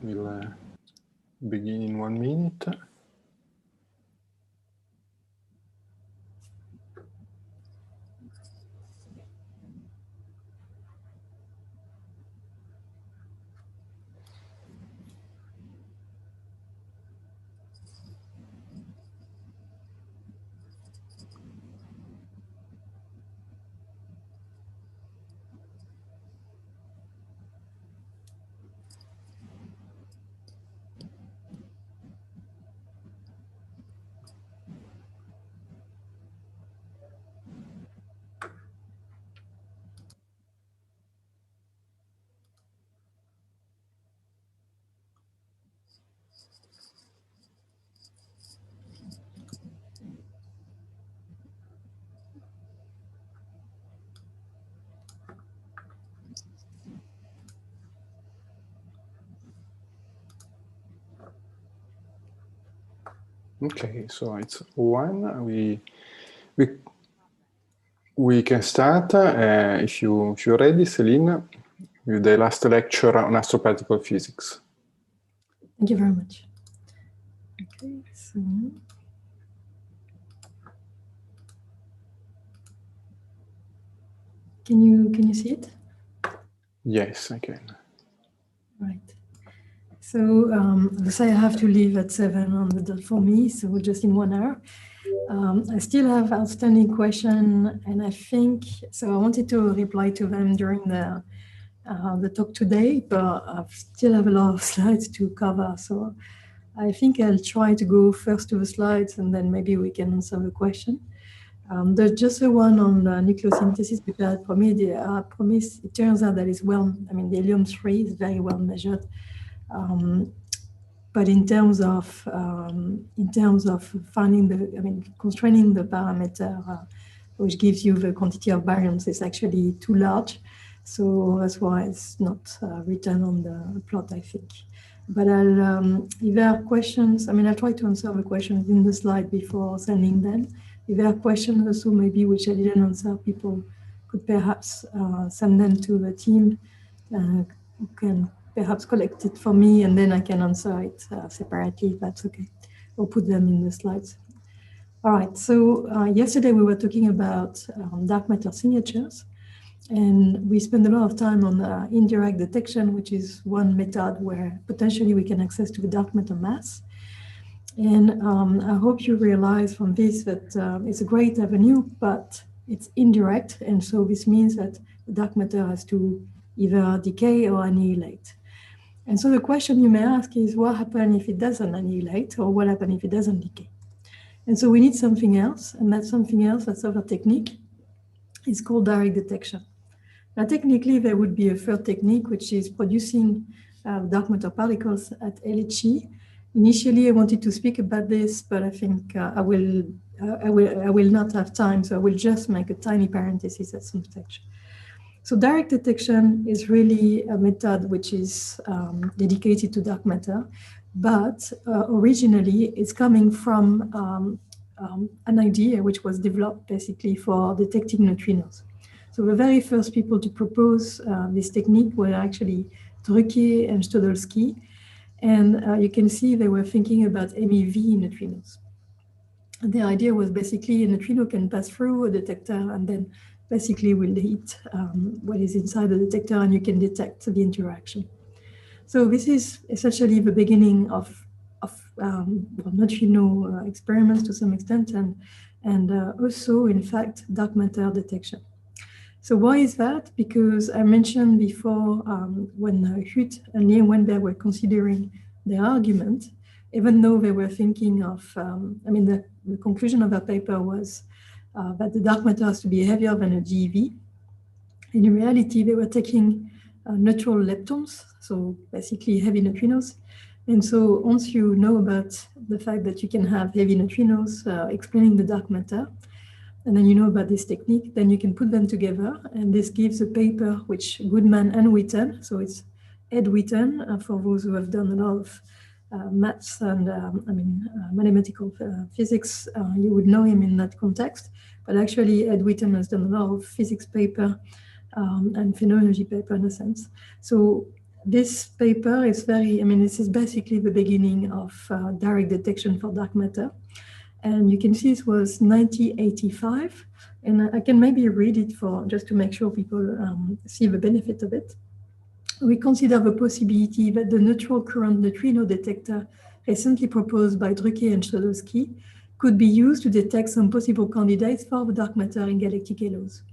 We'll begin in 1 minute. Okay, so it's 1. We can start if you're ready, Céline, with the last lecture on astroparticle physics. Thank you very much. Okay, so can you see it? Yes, I can. Right. So I have to leave at 7 on the dot for me, so just in 1 hour. I still have outstanding question, and I think so. I wanted to reply to them during the talk today, but I still have a lot of slides to cover. So I think I'll try to go first to the slides, and then maybe we can answer the question. There's just a one on nucleosynthesis, which I promise. It turns out that it's well. I mean, the helium-3 is very well measured. But in terms of finding constraining the parameter, which gives you the quantity of baryons, is actually too large. So that's why it's not written on the plot, I think. But if there are questions, I'll try to answer the questions in the slide before sending them. If there are questions also maybe which I didn't answer, people could perhaps send them to the team who can perhaps collect it for me, and then I can answer it separately, if that's okay, or put them in the slides. All right, so yesterday we were talking about dark matter signatures, and we spent a lot of time on indirect detection, which is one method where potentially we can access to the dark matter mass. And I hope you realize from this that it's a great avenue, but it's indirect, and so this means that the dark matter has to either decay or annihilate. And so the question you may ask is, what happens if it doesn't annihilate, or what happens if it doesn't decay? And so we need something else, and that something else, that's our technique. It's called direct detection. Now, technically, there would be a third technique, which is producing dark matter particles at LHE. Initially, I wanted to speak about this, but I think I will not have time, so I will just make a tiny parenthesis at some stage. So direct detection is really a method which is dedicated to dark matter, but originally it's coming from an idea which was developed basically for detecting neutrinos. So the very first people to propose this technique were actually Drucker and Stodolsky, and you can see they were thinking about MEV neutrinos. And the idea was basically a neutrino can pass through a detector and then basically will hit what is inside the detector, and you can detect the interaction. So this is essentially the beginning of neutrino experiments to some extent, and also, in fact, dark matter detection. So why is that? Because I mentioned before when Huth and Leonwenberg were considering their argument, even though they were thinking of, the conclusion of their paper was that the dark matter has to be heavier than a GeV. In reality, they were taking neutral leptons, so basically heavy neutrinos. And so once you know about the fact that you can have heavy neutrinos explaining the dark matter, and then you know about this technique, then you can put them together. And this gives a paper which Goodman and Witten, so it's Ed Witten, for those who have done a lot of maths and mathematical physics, you would know him in that context. But actually, Ed Witten has done a lot of physics paper and phenomenology paper in a sense. So this paper is very, this is basically the beginning of direct detection for dark matter. And you can see it was 1985. And I can maybe read it just to make sure people see the benefit of it. We consider the possibility that the neutral current neutrino detector recently proposed by Drucker and Schodowski could be used to detect some possible candidates for the dark matter in galactic halos.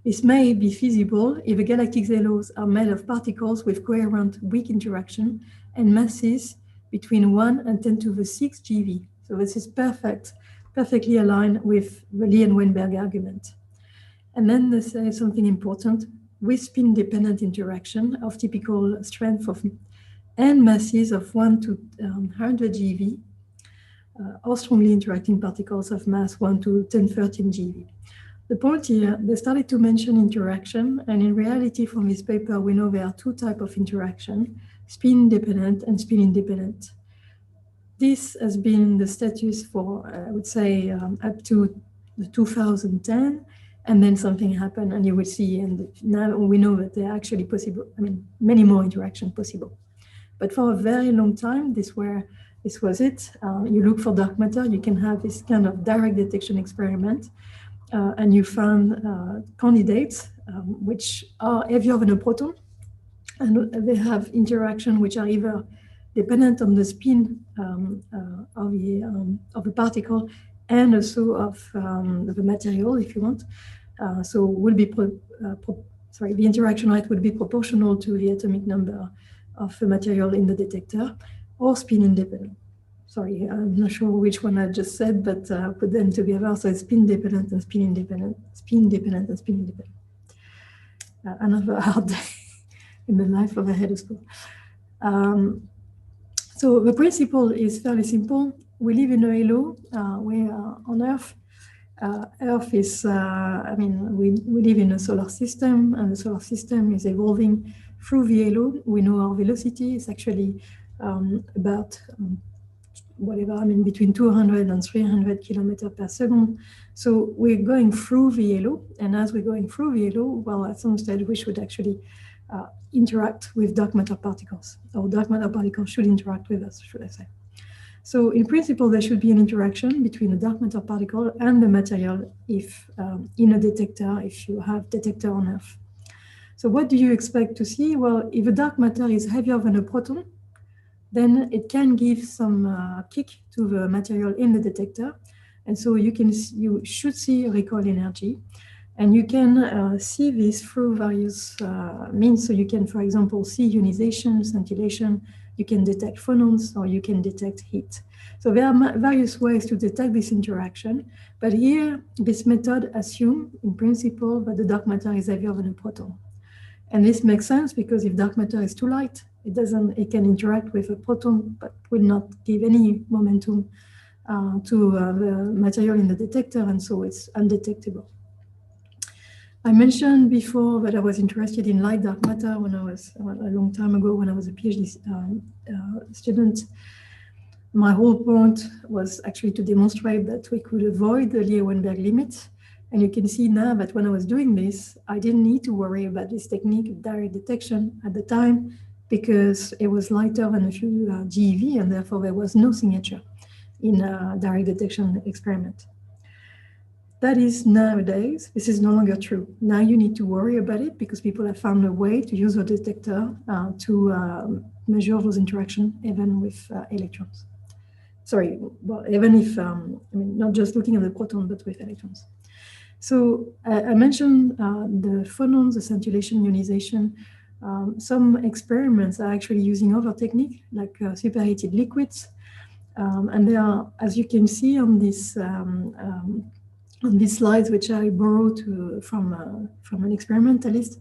This may be feasible if the galactic halos are made of particles with coherent weak interaction and masses between 1 and 10 to the 6 GeV. So this is perfectly aligned with the Lee and Weinberg argument. And then they say something important, with spin-dependent interaction of typical strength of and masses of 1 to 100 GeV, or strongly interacting particles of mass 1 to 1013 GeV. The point here, they started to mention interaction, and in reality from this paper, we know there are two types of interaction, spin-dependent and spin-independent. This has been the status for, I would say, up to 2010, and then something happened, and you will see, and now we know that there are actually possible, many more interactions possible. But for a very long time, this was it. You look for dark matter, you can have this kind of direct detection experiment, and you found candidates which are heavier than a proton, and they have interaction which are either dependent on the spin of the particle and also of the material, if you want. So will be the interaction rate would be proportional to the atomic number of the material in the detector, or spin independent. Sorry, I'm not sure which one I just said, but put them together. So it's spin dependent and spin independent, spin dependent and spin independent. Another hard day in the life of a head of school. So the principle is fairly simple. We live in a halo. We are on Earth. Earth is, we live in a solar system, and the solar system is evolving through the halo. We know our velocity is actually about between 200 and 300 kilometers per second. So we're going through the halo, and as we're going through the halo, well, at some stage we should actually interact with dark matter particles, or dark matter particles should interact with us, should I say. So in principle, there should be an interaction between the dark matter particle and the material if in a detector, if you have detector on Earth. So what do you expect to see? Well, if a dark matter is heavier than a proton, then it can give some kick to the material in the detector. And so you should see recoil energy. And you can see this through various means. So you can, for example, see ionization, scintillation, you can detect phonons, or you can detect heat. So there are various ways to detect this interaction. But here, this method assumes, in principle, that the dark matter is heavier than a proton. And this makes sense because if dark matter is too light, it can interact with a proton, but will not give any momentum to the material in the detector, and so it's undetectable. I mentioned before that I was interested in light dark matter when I was, a long time ago, when I was a PhD student. My whole point was actually to demonstrate that we could avoid the Lee-Weinberg limit. And you can see now that when I was doing this, I didn't need to worry about this technique of direct detection at the time, because it was lighter than a few GeV, and therefore there was no signature in a direct detection experiment. That is nowadays, this is no longer true. Now you need to worry about it because people have found a way to use a detector to measure those interactions even with electrons. Sorry, well, even if, not just looking at the proton, but with electrons. So I mentioned the phonons, the scintillation, ionization. Some experiments are actually using other technique, like superheated liquids. And they are, as you can see on this, on these slides, which I borrowed from an experimentalist,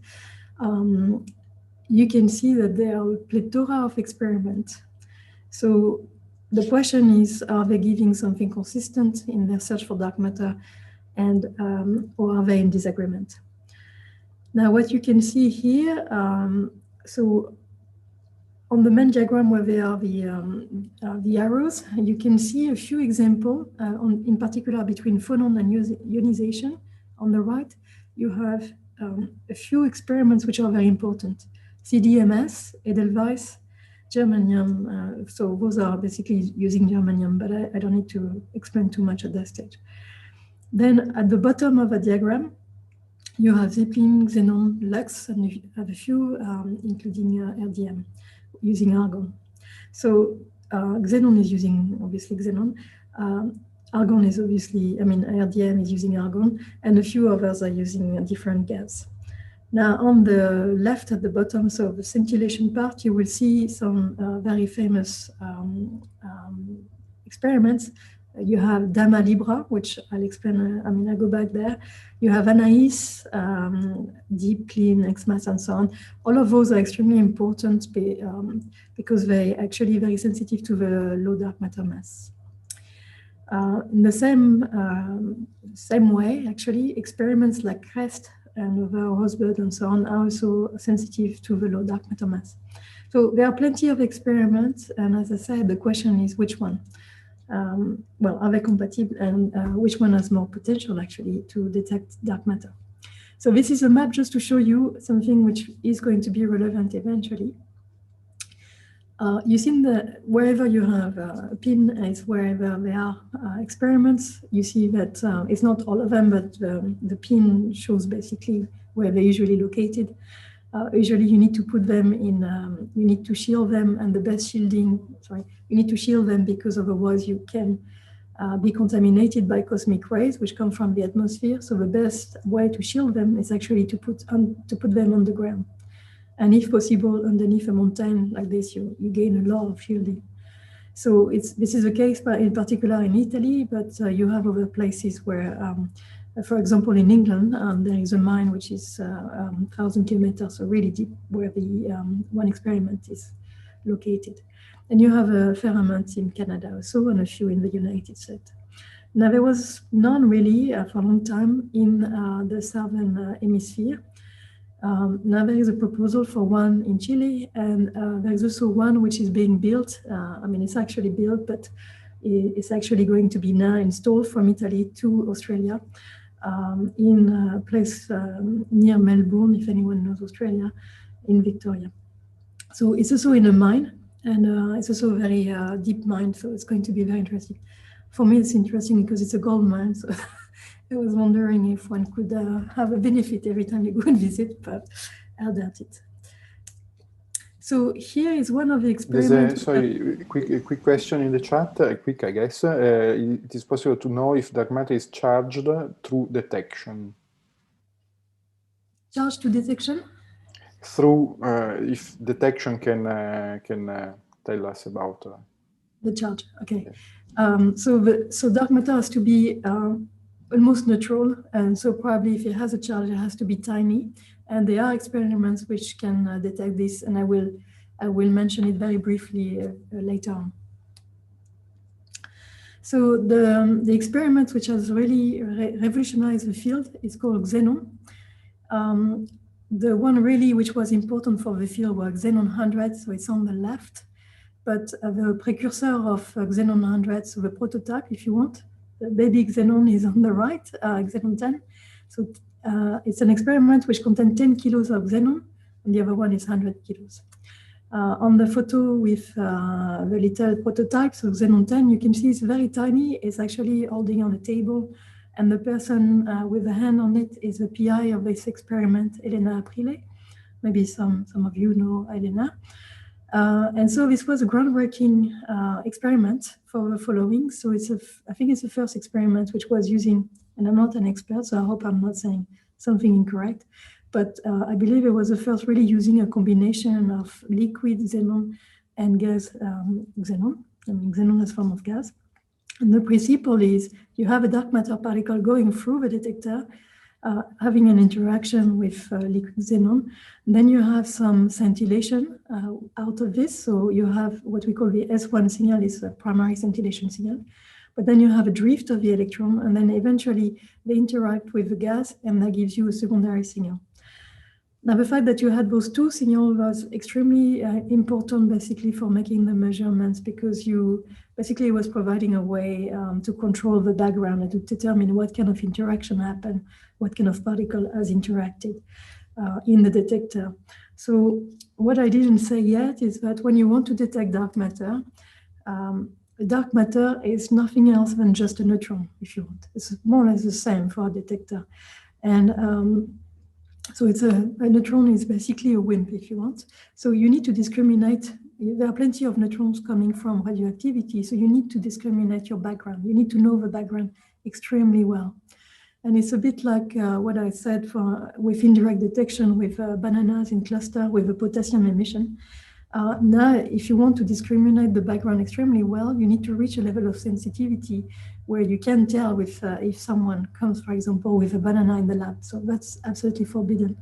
you can see that there are a plethora of experiments. So the question is, are they giving something consistent in their search for dark matter, and or are they in disagreement? Now, what you can see here, so on the main diagram where there are the arrows, you can see a few examples, in particular between phonon and ionization. On the right, you have a few experiments which are very important. CDMS, Edelweiss, germanium. So those are basically using germanium, but I don't need to explain too much at that stage. Then at the bottom of the diagram, you have Zeppelin, Xenon, Lux, and you have a few, including RDM, using argon. So Xenon is using, obviously, Xenon. Argon is obviously, RDM is using argon, and a few others are using a different gas. Now, on the left at the bottom, so the scintillation part, you will see some very famous experiments. You have Dama Libra, which I'll explain, I go back there. You have Anais, Deep, Clean, X-Mass, and so on. All of those are extremely important because they're actually very sensitive to the low dark matter mass. In the same way, actually, experiments like CREST and other Rosebud and so on are also sensitive to the low dark matter mass. So there are plenty of experiments, and as I said, the question is which one? Well, are they compatible, and which one has more potential actually to detect dark matter? So this is a map just to show you something which is going to be relevant eventually. You see wherever you have a pin is wherever there are experiments. You see that it's not all of them, but the pin shows basically where they're usually located. Usually you need to put them in, you need to shield them, and the best shielding, you need to shield them because otherwise you can be contaminated by cosmic rays which come from the atmosphere. So the best way to shield them is actually to put them on the ground. And if possible, underneath a mountain like this, you gain a lot of shielding. So this is the case in particular in Italy, but you have other places where, for example, in England, there is a mine which is 1,000 kilometers, so really deep, where the one experiment is located. And you have a ferment in Canada also, and a few in the United States. Now, there was none really for a long time in the southern hemisphere. Now there is a proposal for one in Chile, and there is also one which is being built. It's actually built, but it's actually going to be now installed from Italy to Australia in a place near Melbourne, if anyone knows Australia, in Victoria. So it's also in a mine, and it's also a very deep mine, so it's going to be very interesting. For me, it's interesting because it's a gold mine, so I was wondering if one could have a benefit every time you go and visit, but I doubt it. So here is one of the experiments. Sorry, quick question in the chat, quick I guess. It is possible to know if dark matter is charged through detection. Charged to detection? Through, if detection can tell us about the charge. Okay. Yes. So dark matter has to be almost neutral, and so probably if it has a charge, it has to be tiny. And there are experiments which can detect this, and I will mention it very briefly later on. So the experiment which has really revolutionized the field is called Xenon. The one really which was important for the field was Xenon 100, so it's on the left. But the precursor of Xenon 100, so the prototype, if you want, the baby Xenon is on the right, Xenon 10. So it's an experiment which contains 10 kilos of Xenon, and the other one is 100 kilos. On the photo with the little prototype, so Xenon 10, you can see it's very tiny. It's actually holding on a table, and the person with a hand on it is the PI of this experiment, Elena Aprile. Maybe some of you know Elena. And so this was a groundbreaking experiment for the following. So I think it's the first experiment which was using, and I'm not an expert, so I hope I'm not saying something incorrect, but I believe it was the first really using a combination of liquid xenon and gas xenon. Xenon as a form of gas. And the principle is you have a dark matter particle going through the detector, having an interaction with liquid xenon. Then you have some scintillation out of this. So you have what we call the S1 signal, is a primary scintillation signal. But then you have a drift of the electron, and then eventually they interact with the gas, and that gives you a secondary signal. Now, the fact that you had those two signals was extremely important, basically, for making the measurements, because you basically was providing a way to control the background and to determine what kind of interaction happened, what kind of particle has interacted. in the detector. So what I didn't say yet is that when you want to detect dark matter is nothing else than just a neutron, if you want. It's more or less the same for a detector. And so it's a neutron is basically a WIMP, if you want. So you need to discriminate. There are plenty of neutrons coming from radioactivity, so you need to discriminate your background. You need to know the background extremely well. And it's a bit like what I said with indirect detection with bananas in cluster with the potassium emission. Now, if you want to discriminate the background extremely well, you need to reach a level of sensitivity where you can tell if someone comes, for example, with a banana in the lab. So that's absolutely forbidden.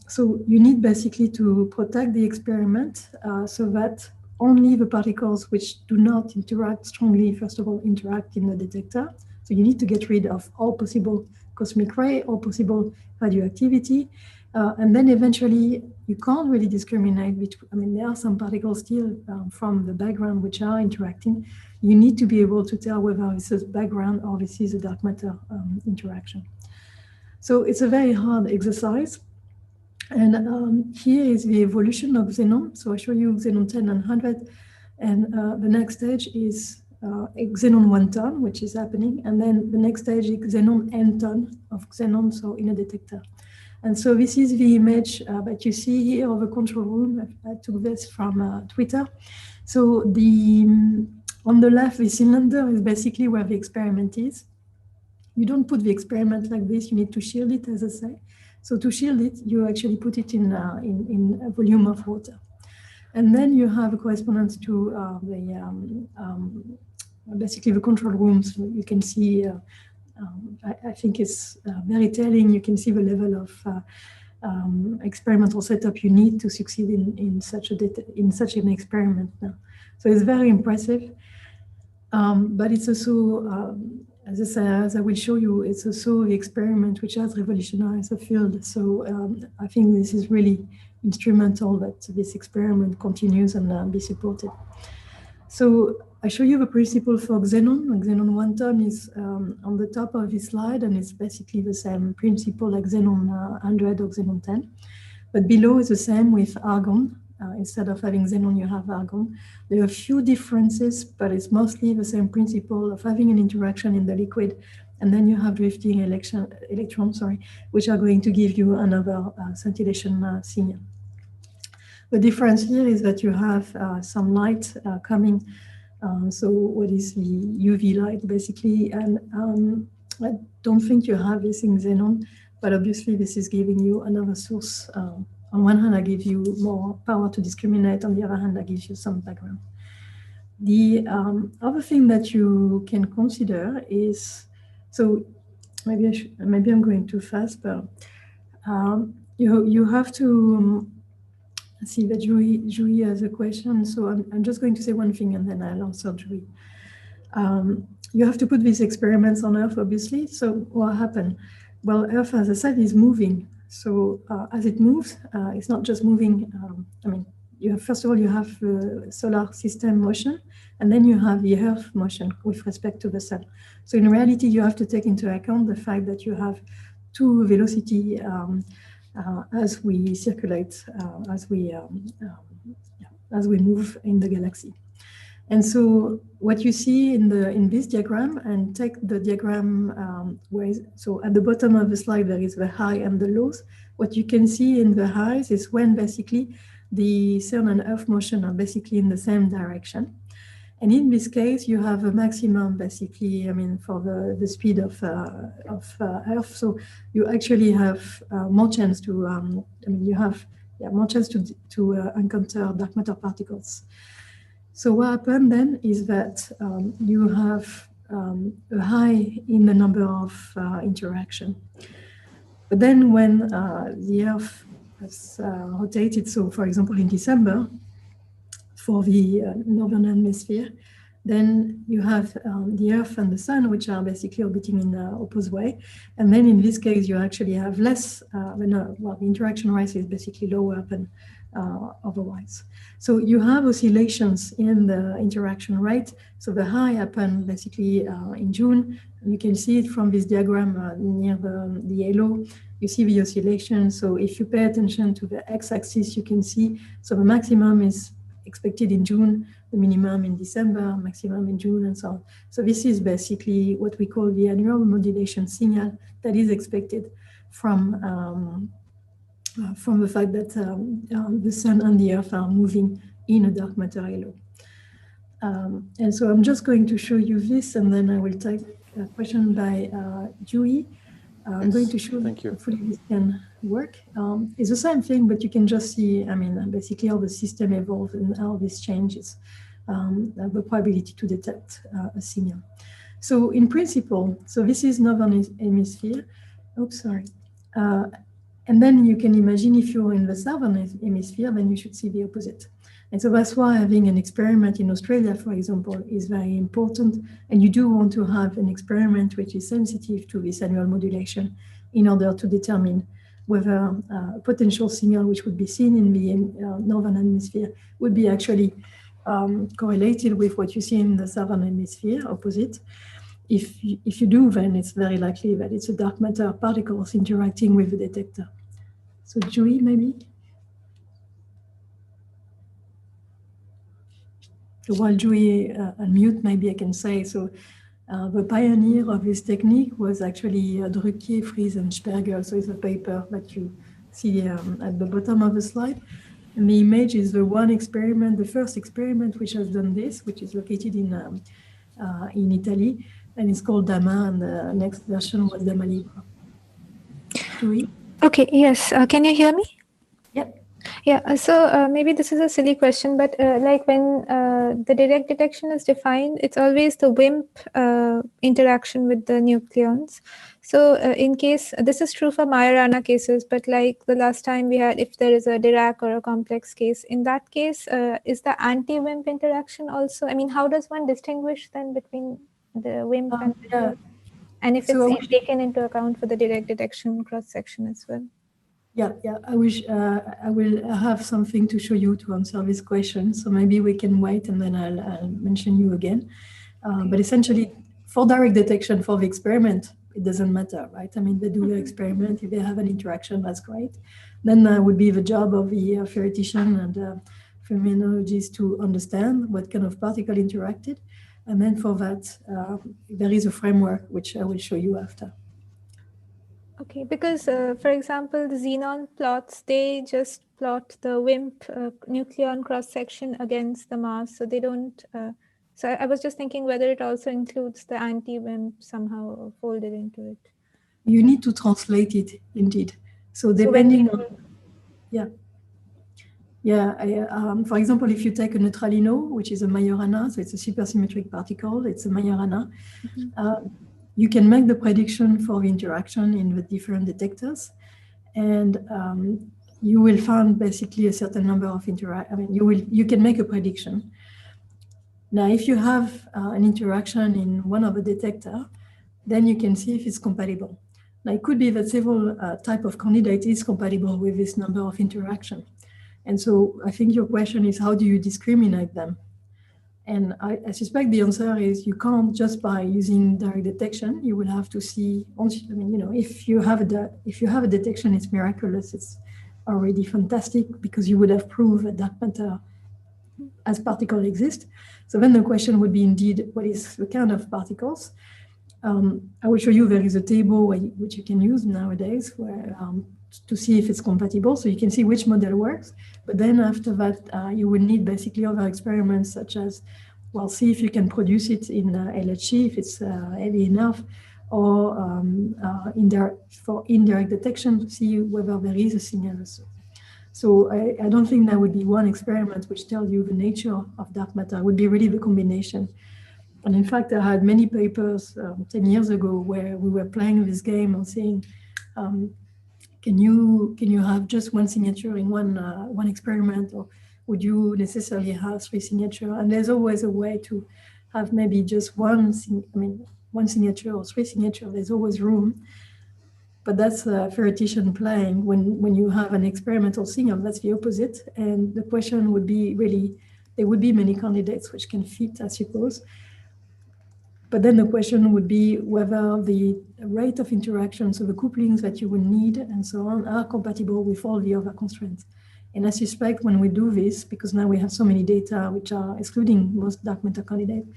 So you need basically to protect the experiment so that only the particles which do not interact strongly, first of all, interact in the detector. So you need to get rid of all possible cosmic ray, all possible radioactivity. And then eventually you can't really discriminate between, I mean, there are some particles still from the background which are interacting. You need to be able to tell whether this is background or this is a dark matter interaction. So it's a very hard exercise. And here is the evolution of Xenon. So I show you Xenon 10 and 100. And the next stage is Xenon 1 ton, which is happening. And then the next stage is Xenon n ton of Xenon, so in a detector. And so this is the image that you see here of a control room. I took this from Twitter. So on the left, the cylinder is basically where the experiment is. You don't put the experiment like this. You need to shield it, as I say. So to shield it, you actually put it in a volume of water. And then you have a correspondence to basically the control room. So you can see, I think it's very telling. You can see the level of experimental setup you need to succeed in such an experiment now. So it's very impressive, but it's also, as I will show you, it's also the experiment which has revolutionized the field. So I think this is really instrumental that this experiment continues and be supported. So I show you the principle for Xenon. Xenon 1 ton is on the top of this slide, and it's basically the same principle like Xenon 100 or Xenon 10. But below is the same with argon. Instead of having xenon, you have argon. There are a few differences, but it's mostly the same principle of having an interaction in the liquid, and then you have drifting electrons, which are going to give you another scintillation signal. The difference here is that you have some light coming. So what is the UV light, basically? And I don't think you have this in xenon, but obviously this is giving you another source. On one hand, I give you more power to discriminate. On the other hand, I give you some background. The other thing that you can consider is, so maybe I'm going too fast, but you have to see that Julie has a question. So I'm just going to say one thing and then I'll answer Julie. You have to put these experiments on Earth, obviously. So what happened? Well, Earth, as I said, is moving. So as it moves, it's not just moving. I mean, first of all, you have the solar system motion, and then you have the Earth motion with respect to the sun. So in reality, you have to take into account the fact that you have two velocity as we circulate, as we move in the galaxy. And so what you see in this diagram, and take the diagram so at the bottom of the slide, there is the high and the lows. What you can see in the highs is when basically the Sun and Earth motion are basically in the same direction. And in this case, you have a maximum basically, I mean, for the speed of Earth. So you actually have more chance to, you have more chance to encounter dark matter particles. So what happened then is that you have a high in the number of interaction. But then when the Earth has rotated, so for example in December, for the northern hemisphere, then you have the Earth and the Sun, which are basically orbiting in the opposite way. And then in this case, you actually have less, the interaction rate is basically lower than otherwise. So you have oscillations in the interaction rate. So the high happened basically in June, You can see it from this diagram near the yellow. You see the oscillation. So if you pay attention to the x-axis, you can see, so the maximum is expected in June, the minimum in December, maximum in June, and so on. So this is basically what we call the annual modulation signal that is expected from the fact that the sun and the earth are moving in a dark matter halo. And so I'm just going to show you this, and then I will take a question by Dewey. I'm going to show you. Hopefully this can work. It's the same thing, but you can just see, I mean, basically how the system evolves and how this changes the probability to detect a signal. So in principle, so this is northern hemisphere. Oops, sorry. And then you can imagine if you're in the southern hemisphere, then you should see the opposite. And so that's why having an experiment in Australia, for example, is very important. And you do want to have an experiment which is sensitive to this annual modulation in order to determine whether a potential signal which would be seen in the northern hemisphere would be actually correlated with what you see in the southern hemisphere, opposite. If you do, then it's very likely that it's a dark matter particles interacting with the detector. So Joey, maybe? So while Joey unmute, maybe I can say, so the pioneer of this technique was actually Drucker, Fries, and Spergel. So it's a paper that you see at the bottom of the slide. And the image is the one experiment, the first experiment which has done this, which is located in Italy. And it's called DAMA, and the next version was DAMA Libre. Joey? Okay, yes. Can you hear me? Yep. Yeah, so maybe this is a silly question, but like when the direct detection is defined, it's always the WIMP interaction with the nucleons. So in case, this is true for Majorana cases, but like the last time we had, if there is a Dirac or a complex case, in that case, is the anti-WIMP interaction also, I mean, how does one distinguish then between the WIMP and the yeah. And if So it's taken into account for the direct detection cross-section as well? Yeah, I wish I will have something to show you to answer this question. So maybe we can wait and then I'll mention you again. But essentially, for direct detection for the experiment, it doesn't matter, right? I mean, they do the experiment. If they have an interaction, that's great. Then would be the job of the theoretician and phenomenologist to understand what kind of particle interacted. And then for that, there is a framework, which I will show you after. Okay, because for example, the Xenon plots, they just plot the WIMP nucleon cross-section against the mass. So they don't, so I was just thinking whether it also includes the anti-WIMP somehow folded into it. You need to translate it, indeed. So depending on, for example, if you take a neutrino, which is a Majorana, so it's a supersymmetric particle, it's a Majorana, you can make the prediction for the interaction in the different detectors, and you will find basically a certain number of you can make a prediction. Now, if you have an interaction in one of the detector, then you can see if it's compatible. Now, it could be that several type of candidate is compatible with this number of interaction. And so I think your question is, how do you discriminate them? And I suspect the answer is you can't just by using direct detection. You will have to see. I mean, you know, if you have a detection, it's miraculous. It's already fantastic because you would have proved that dark matter as particle exist. So then the question would be indeed, what is the kind of particles? I will show you there is a table which you can use nowadays where to see if it's compatible, so you can see which model works. But then after that, you will need basically other experiments such as, well, see if you can produce it in LHC, if it's heavy enough, or for indirect detection to see whether there is a signal. So I don't think there would be one experiment which tells you the nature of dark matter. It would be really the combination. And in fact, I had many papers 10 years ago where we were playing this game and saying, can you have just one signature in one experiment, or would you necessarily have three signatures? And there's always a way to have maybe just one signature or three signatures. There's always room, but that's a theoretician playing. When you have an experimental signal, that's the opposite. And the question would be really, there would be many candidates which can fit, I suppose. But then the question would be whether the rate of interaction, so the couplings that you will need and so on, are compatible with all the other constraints. And I suspect when we do this, because now we have so many data which are excluding most dark matter candidates,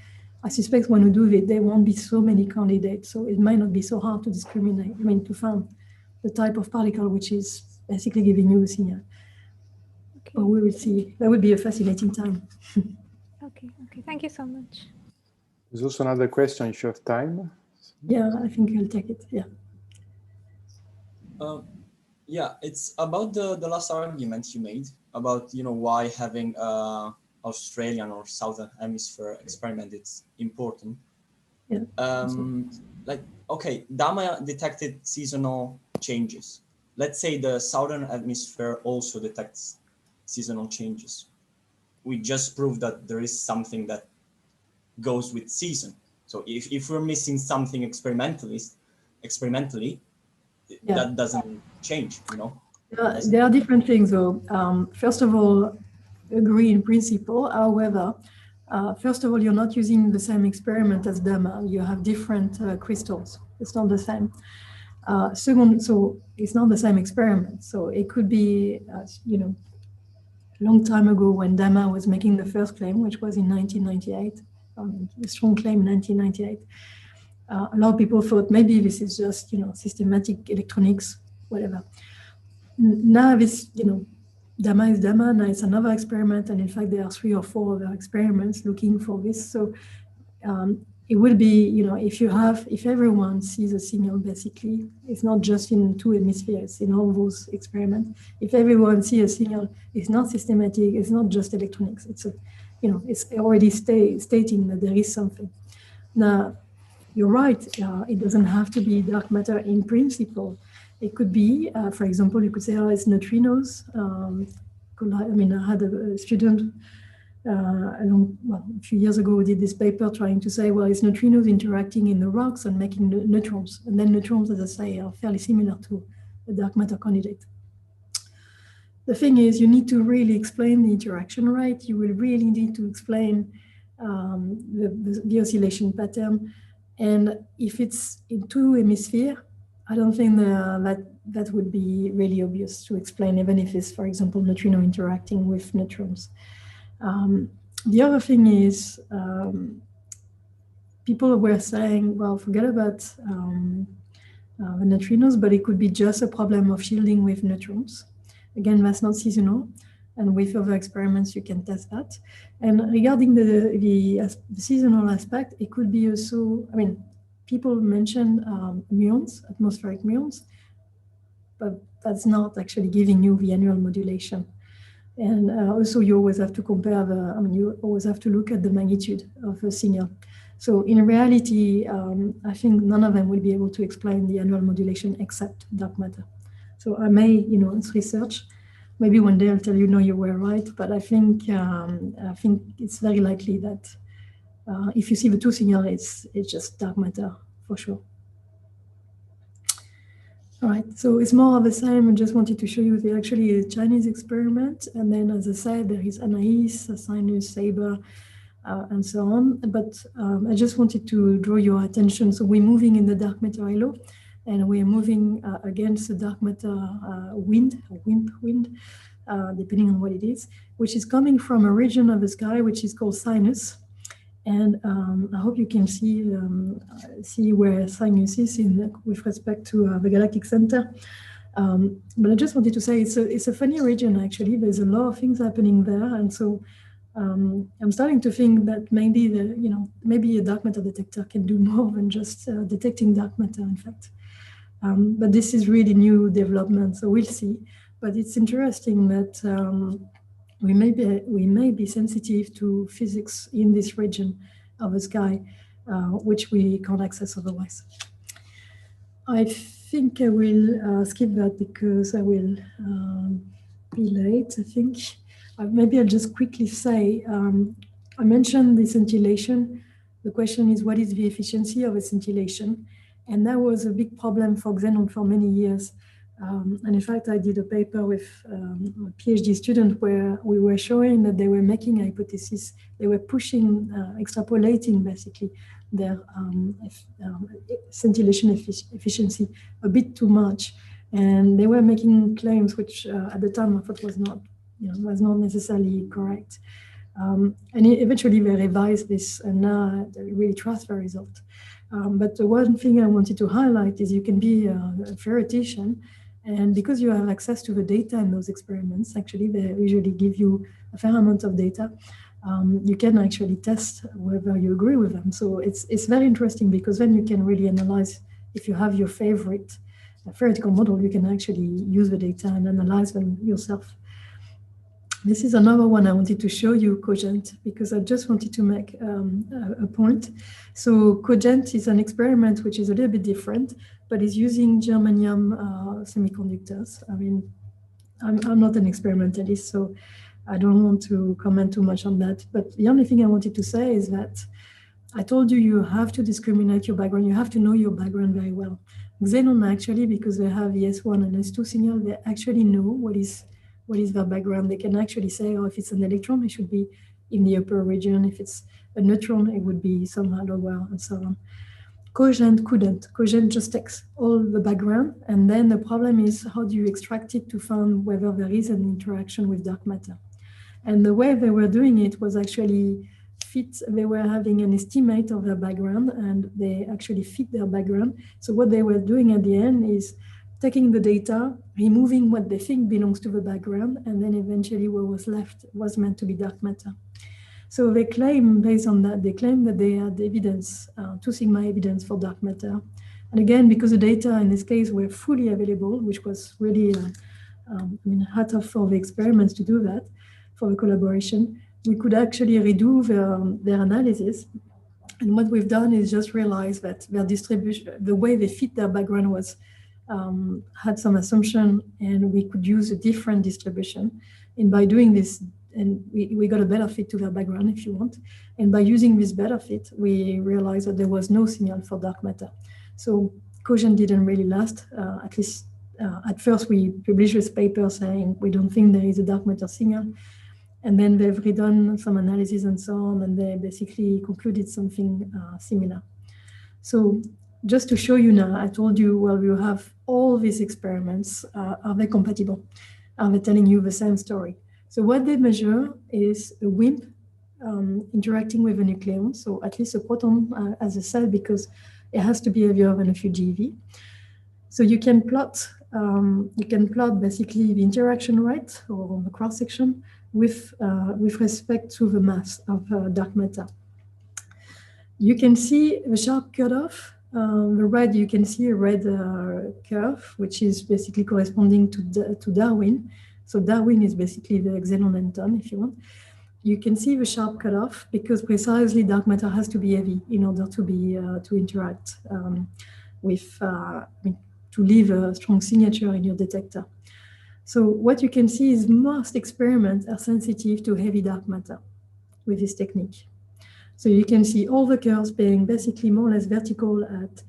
I suspect when we do it, there won't be so many candidates. So it might not be so hard to discriminate, I mean, to find the type of particle which is basically giving you a signal. Okay. But we will see. That would be a fascinating time. Okay, thank you so much. There's also another question if you have time. Yeah, I think I'll take it, yeah. Yeah, it's about the last argument you made about, why having Australian or Southern Hemisphere experiment is important. Yeah. Okay, DAMA detected seasonal changes. Let's say the Southern Hemisphere also detects seasonal changes. We just proved that there is something that goes with season. So if we're missing something experimentally, yeah, that doesn't change, There are different things though. First of all, agree in principle. However, first of all, you're not using the same experiment as DAMA. You have different crystals. It's not the same. Second, so it's not the same experiment. So it could be, a long time ago when DAMA was making the first claim, which was in 1998, a strong claim in 1998. A lot of people thought maybe this is just, systematic electronics, whatever. Now this, DAMA is DAMA, now it's another experiment, and in fact there are 3 or 4 other experiments looking for this. So it will be, if everyone sees a signal, basically, it's not just in 2 hemispheres, in all those experiments. If everyone sees a signal, it's not systematic, it's not just electronics. It's it's already stating that there is something. Now, you're right, it doesn't have to be dark matter in principle. It could be, for example, you could say, it's neutrinos. I had a student a few years ago who did this paper trying to say, well, it's neutrinos interacting in the rocks and making neutrons. And then neutrons, as I say, are fairly similar to a dark matter candidate. The thing is, you need to really explain the interaction rate. You will really need to explain the oscillation pattern. And if it's in 2 hemispheres, I don't think that would be really obvious to explain, even if it's, for example, neutrino interacting with neutrons. The other thing is, people were saying, well, forget about the neutrinos, but it could be just a problem of shielding with neutrons. Again, that's not seasonal. And with other experiments, you can test that. And regarding the seasonal aspect, it could be also, people mention muons, atmospheric muons, but that's not actually giving you the annual modulation. And also you always have to compare you always have to look at the magnitude of a signal. So in reality, I think none of them will be able to explain the annual modulation except dark matter. So I may, it's research. Maybe one day I'll tell you, no, you were right. But I think it's very likely that if you see the 2 signals, it's just dark matter for sure. All right, so it's more of the same. I just wanted to show you actually a Chinese experiment. And then, as I said, there is Anais, Sinus, Saber, and so on. But I just wanted to draw your attention. So we're moving in the dark matter halo, and we're moving against the dark matter wind, or WIMP wind, depending on what it is, which is coming from a region of the sky which is called Sinus. And I hope you can see where Sinus is with respect to the galactic center. But I just wanted to say it's a funny region, actually. There's a lot of things happening there. And so I'm starting to think that maybe maybe a dark matter detector can do more than just detecting dark matter, in fact. But this is really new development, so we'll see. But it's interesting that we may be sensitive to physics in this region of the sky, which we can't access otherwise. I think I will skip that because I will be late, I think. Maybe I'll just quickly say, I mentioned the scintillation. The question is, what is the efficiency of a scintillation? And that was a big problem for Xenon for many years. And in fact, I did a paper with a PhD student where we were showing that they were making hypotheses. They were pushing, extrapolating basically their scintillation efficiency a bit too much. And they were making claims which at the time I thought was not, was not necessarily correct. And eventually they revised this, and now they really trust the result. But the one thing I wanted to highlight is you can be a theoretician, and because you have access to the data in those experiments, actually they usually give you a fair amount of data. You can actually test whether you agree with them. So it's very interesting, because then you can really analyze. If you have your favorite theoretical model, you can actually use the data and analyze them yourself. This is another one I wanted to show you, Cogent, because I just wanted to make a point. So Cogent is an experiment which is a little bit different, but is using germanium semiconductors. I mean, I'm not an experimentalist, so I don't want to comment too much on that. But the only thing I wanted to say is that I told you, you have to discriminate your background. You have to know your background very well. Xenon actually, because they have the S1 and S2 signal, they actually know what is their background. They can actually say, oh, if it's an electron, it should be in the upper region. If it's a neutron, it would be somehow lower, and so on. Cogent couldn't. Cogent just takes all the background, and then the problem is, how do you extract it to find whether there is an interaction with dark matter? And the way they were doing it was actually they were having an estimate of their background, and they actually fit their background. So what they were doing at the end is taking the data, removing what they think belongs to the background, and then eventually what was left was meant to be dark matter. So they claim, based on that, they claim that they had evidence, 2 sigma evidence for dark matter. And again, because the data in this case were fully available, which was really, hat off for the experiments to do that, for the collaboration, we could actually redo their analysis. And what we've done is just realize that their distribution, the way they fit their background was, had some assumption, and we could use a different distribution. And by doing this, and we got a better fit to their background, if you want. And by using this better fit, we realized that there was no signal for dark matter. So Cogent didn't really last. At least at first, we published this paper saying we don't think there is a dark matter signal. And then they've redone some analysis and so on, and they basically concluded something similar. So just to show you now, I told you, well, you have all these experiments. Are they compatible? Are they telling you the same story? So what they measure is a WIMP interacting with a nucleon. So at least a proton as a cell, because it has to be heavier than a few GeV. So you can plot basically the interaction rate, or the cross section, with respect to the mass of dark matter. You can see the sharp cutoff. The red, you can see a red curve, which is basically corresponding to Darwin. So Darwin is basically the Xenon N10, if you want. You can see the sharp cutoff, because precisely dark matter has to be heavy in order to be to interact with, to leave a strong signature in your detector. So what you can see is most experiments are sensitive to heavy dark matter with this technique. So you can see all the curves being basically more or less vertical at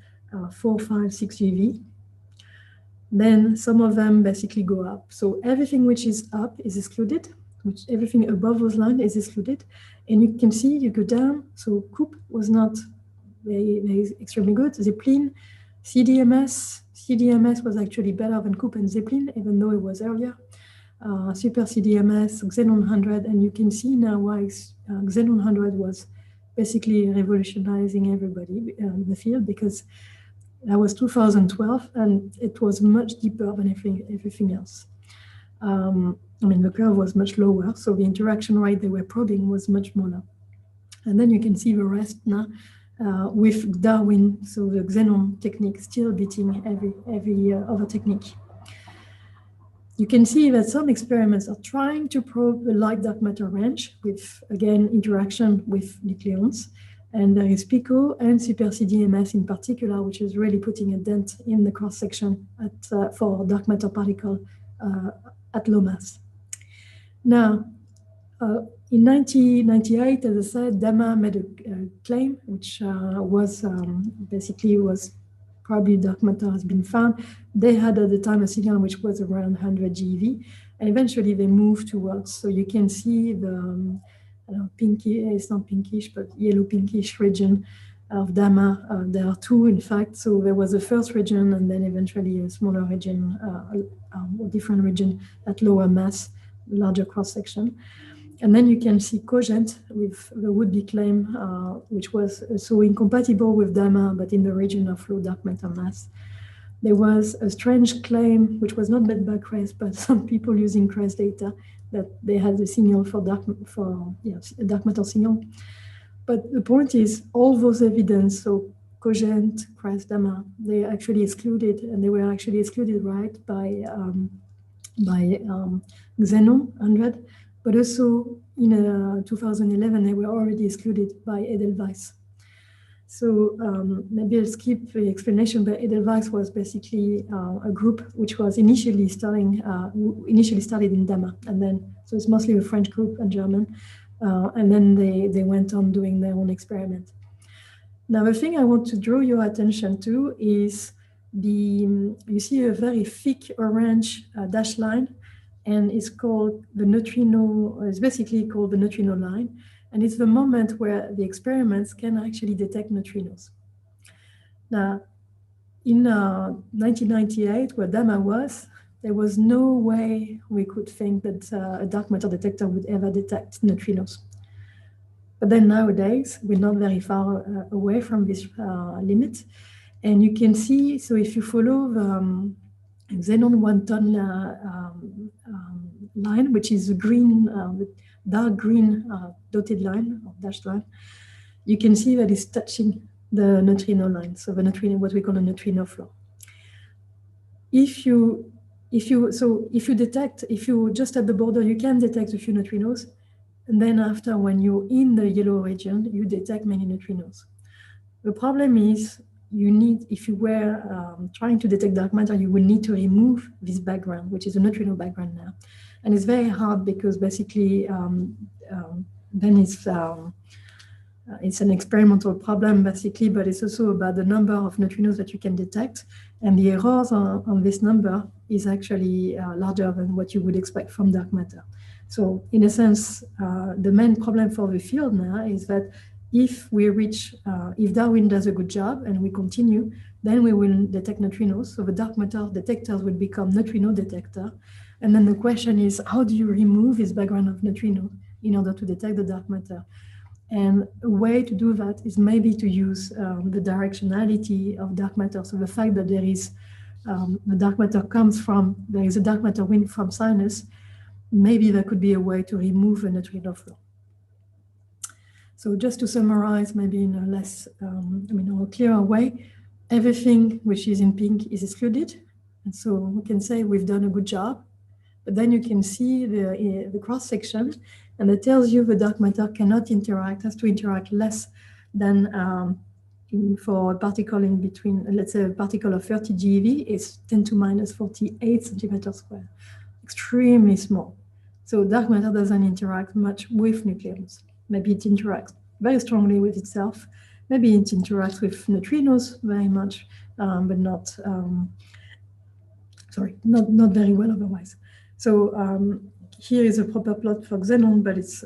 4, 5, 6 GeV. Then some of them basically go up. So everything which is up is excluded, which everything above those lines is excluded. And you can see you go down. So COOP was not very extremely good. Zeppelin, CDMS was actually better than COOP and Zeppelin, even though it was earlier. Super CDMS, Xenon 100, and you can see now why Xenon 100 was basically revolutionizing everybody in the field, because that was 2012, and it was much deeper than everything else. The curve was much lower, so the interaction rate they were probing was much smaller. And then you can see the rest now with Darwin, so the Xenon technique still beating every other technique. You can see that some experiments are trying to probe the light-dark matter range with, again, interaction with nucleons. And there is PICO and Super CDMS in particular, which is really putting a dent in the cross-section for dark matter particle at low mass. Now, in 1998, as I said, Dama made a claim, which was basically probably dark matter has been found. They had at the time a signal which was around 100 GeV, and eventually they moved towards, so you can see the pinky, it's not pinkish, but yellow pinkish region of Dama. There are two, in fact. So there was the first region, and then eventually a smaller region, a different region at lower mass, larger cross section. And then you can see cogent with the would-be claim, which was so incompatible with Dama, but in the region of low dark matter mass. There was a strange claim, which was not made by CRES, but some people using CRES data, that they had a signal for a dark matter signal. But the point is, all those evidence, so cogent, CRES, Dama, they are actually excluded, and they were actually excluded, right, by Xenon 100. But also in 2011, they were already excluded by Edelweiss. So maybe I'll skip the explanation, but Edelweiss was basically a group which was initially started in Dama, and then, so it's mostly a French group and German, and then they went on doing their own experiment. Now, the thing I want to draw your attention to is you see a very thick orange dashed line, and it's called the neutrino, it's basically called the neutrino line. And it's the moment where the experiments can actually detect neutrinos. Now, in 1998, where Dama was, there was no way we could think that a dark matter detector would ever detect neutrinos. But then nowadays, we're not very far away from this limit. And you can see, so if you follow the Xenon 1 ton line, which is a green, dark green dotted line or dashed line, you can see that it's touching the neutrino line, so the neutrino, what we call a neutrino flow. If you detect, if you just at the border, you can detect a few neutrinos, and then after, when you're in the yellow region, you detect many neutrinos. The problem is, you need, if you were trying to detect dark matter, you will need to remove this background, which is a neutrino background now. And it's very hard because basically then it's an experimental problem basically, but it's also about the number of neutrinos that you can detect. And the errors on this number is actually larger than what you would expect from dark matter. So in a sense, the main problem for the field now is that if we reach, if Darwin does a good job and we continue, then we will detect neutrinos. So the dark matter detectors will become neutrino detector. And then the question is, how do you remove this background of neutrino in order to detect the dark matter? And a way to do that is maybe to use the directionality of dark matter. So the fact that there is the dark matter comes from, there is a dark matter wind from sinus, maybe there could be a way to remove a neutrino flow. So just to summarize, maybe in a less, or clearer way, everything which is in pink is excluded. And so we can say we've done a good job. But then you can see the cross section, and it tells you the dark matter cannot interact, has to interact less than for a particle in between, let's say a particle of 30 GeV is 10 to minus 48 centimeters squared, extremely small. So dark matter doesn't interact much with nucleons. Maybe it interacts very strongly with itself. Maybe it interacts with neutrinos very much, but not, not very well otherwise. So here is a proper plot for Xenon, but it's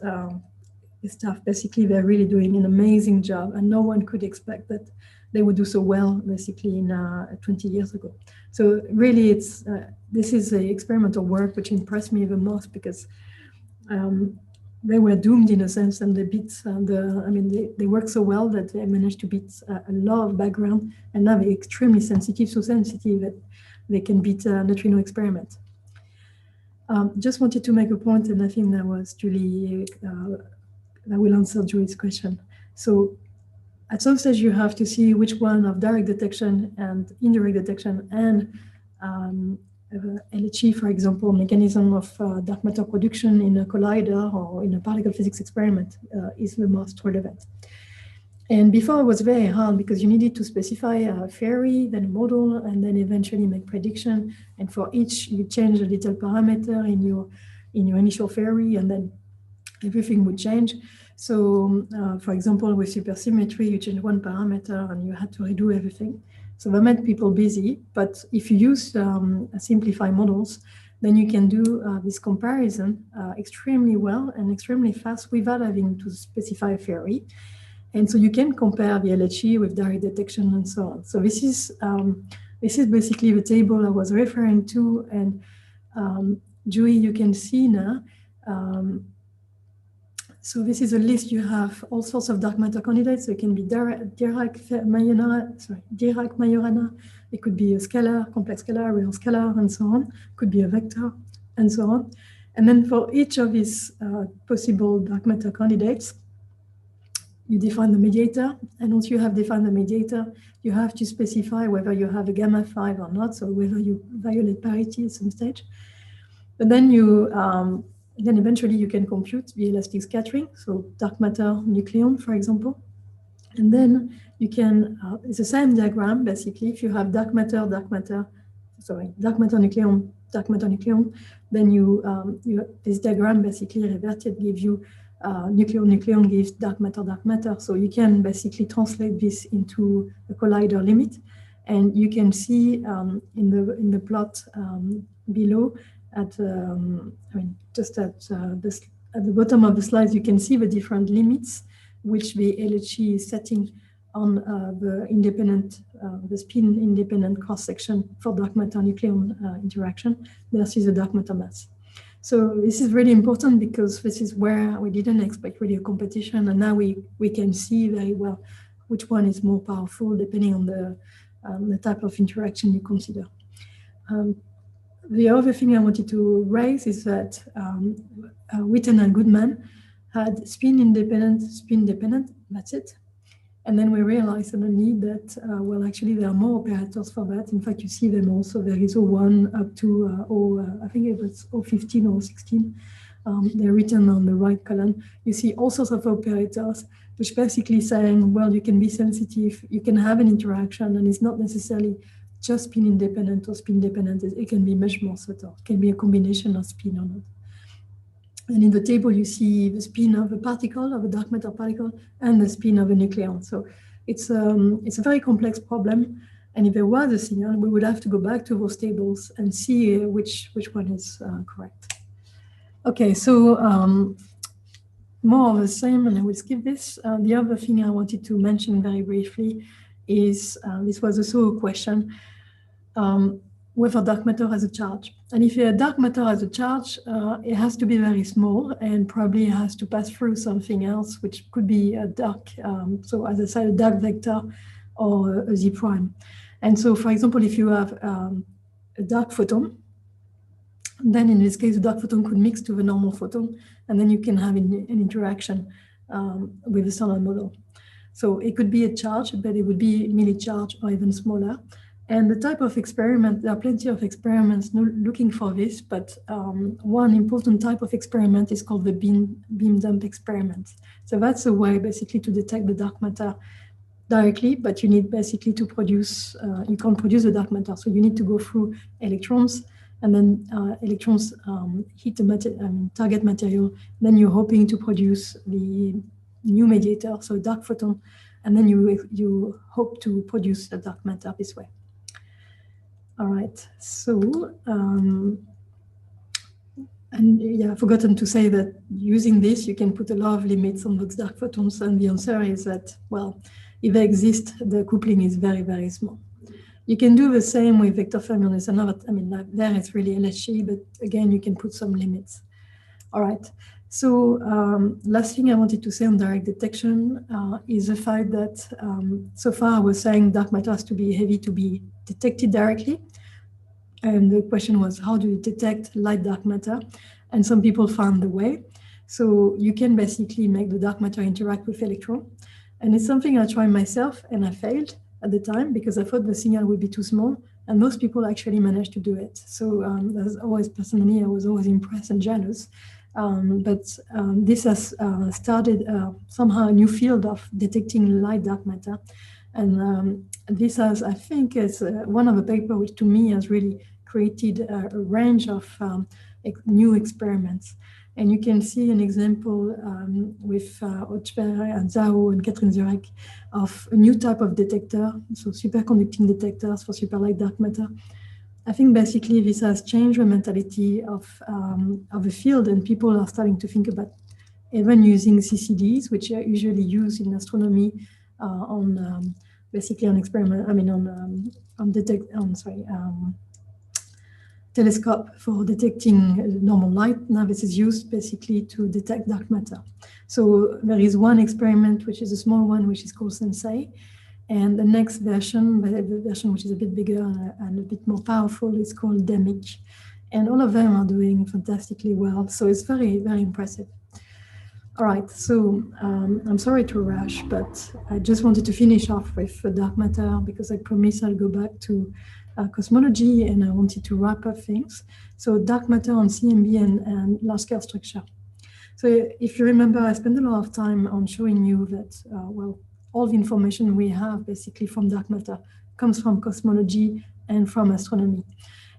tough. Basically, they're really doing an amazing job, and no one could expect that they would do so well, basically, in 20 years ago. So really, it's this is the experimental work which impressed me the most, because they were doomed in a sense, and they beat they worked so well that they managed to beat a lot of background, and now they're extremely sensitive, so sensitive that they can beat a neutrino experiment. Just wanted to make a point, and I think that was Julie, that will answer Julie's question. So at some stage, you have to see which one of direct detection and indirect detection and LHE, for example, mechanism of dark matter production in a collider or in a particle physics experiment is the most relevant. And before it was very hard because you needed to specify a theory, then a model, and then eventually make prediction. And for each, you change a little parameter in your initial theory, and then everything would change. So, for example, with supersymmetry, you change one parameter and you had to redo everything. So that made people busy. But if you use simplified models, then you can do this comparison extremely well and extremely fast without having to specify a theory. And so you can compare the LHE with direct detection and so on. So this is basically the table I was referring to. And Joey, you can see now. So this is a list. You have all sorts of dark matter candidates. So it can be Dirac-Majorana. It could be a scalar, complex scalar, real scalar, and so on. It could be a vector, and so on. And then for each of these possible dark matter candidates, you define the mediator. And once you have defined the mediator, you have to specify whether you have a gamma 5 or not, so whether you violate parity at some stage. But then then eventually you can compute the elastic scattering, so dark matter nucleon, for example. And then you can, it's the same diagram, basically. If you have dark matter nucleon, then this diagram basically reverted gives you nucleon gives dark matter. So you can basically translate this into a collider limit. And you can see in the plot below, just at the bottom of the slides, you can see the different limits which the LHE is setting on the spin-independent cross-section for dark matter-nucleon interaction versus the dark matter mass. So this is really important because this is where we didn't expect really a competition, and now we can see very well which one is more powerful depending on the type of interaction you consider. The other thing I wanted to raise is that Witten and Goodman had spin-dependent, that's it. And then we realized suddenly that, well, actually there are more operators for that. In fact, you see them also. There is O1 up to, I think it was O15 or 16. They're written on the right column. You see all sorts of operators, which basically saying, well, you can be sensitive, you can have an interaction, and it's not necessarily just spin independent or spin dependent. It can be much more subtle. It can be a combination of spin or not. And in the table, you see the spin of a particle, of a dark matter particle, and the spin of a nucleon. So it's a very complex problem. And if there was a signal, we would have to go back to those tables and see which one is correct. Okay, so more of the same, and I will skip this. The other thing I wanted to mention very briefly is, this was also a question, whether dark matter has a charge. And if a dark matter has a charge, it has to be very small and probably has to pass through something else, which could be a dark, so as I said, a dark vector or a Z prime. And so, for example, if you have a dark photon, then in this case, the dark photon could mix to the normal photon, and then you can have an interaction with the standard model. So it could be a charge, but it would be milli-charge or even smaller. And the type of experiment, there are plenty of experiments looking for this, but one important type of experiment is called the beam dump experiment. So that's a way basically to detect the dark matter directly, but you need basically to produce, you can't produce the dark matter. So you need to go through electrons, and then electrons hit the target material. Then you're hoping to produce the new mediator, so a dark photon, and then you hope to produce a dark matter this way. All right, so, and yeah, I've forgotten to say that using this, you can put a lot of limits on those dark photons, and the answer is that, well, if they exist, the coupling is very, very small. You can do the same with vector fermions. There it's really LHE, but again, you can put some limits. All right, so last thing I wanted to say on direct detection is the fact that so far I was saying dark matter has to be heavy to be detected directly. And the question was, how do you detect light dark matter? And some people found the way. So you can basically make the dark matter interact with electron. And it's something I tried myself, and I failed at the time because I thought the signal would be too small. And most people actually managed to do it. So as always, personally, I was always impressed and jealous. This has started somehow a new field of detecting light dark matter. And this has, I think, is one of the papers which to me has really created a range of new experiments. And you can see an example with Ochver and Zhao and Catherine Zurek of a new type of detector, so superconducting detectors for superlight dark matter. I think basically this has changed the mentality of the field, and people are starting to think about even using CCDs, which are usually used in astronomy basically on experiment. I mean telescope for detecting normal light. Now this is used basically to detect dark matter. So there is one experiment, which is a small one, which is called Sensei. And the next version, the version which is a bit bigger and a bit more powerful, is called DEMIC. And all of them are doing fantastically well. So it's very, very impressive. All right, so I'm sorry to rush, but I just wanted to finish off with dark matter because I promised I'll go back to cosmology, and I wanted to wrap up things. So dark matter on CMB and large-scale structure. So if you remember, I spent a lot of time on showing you that, well, all the information we have basically from dark matter comes from cosmology and from astronomy.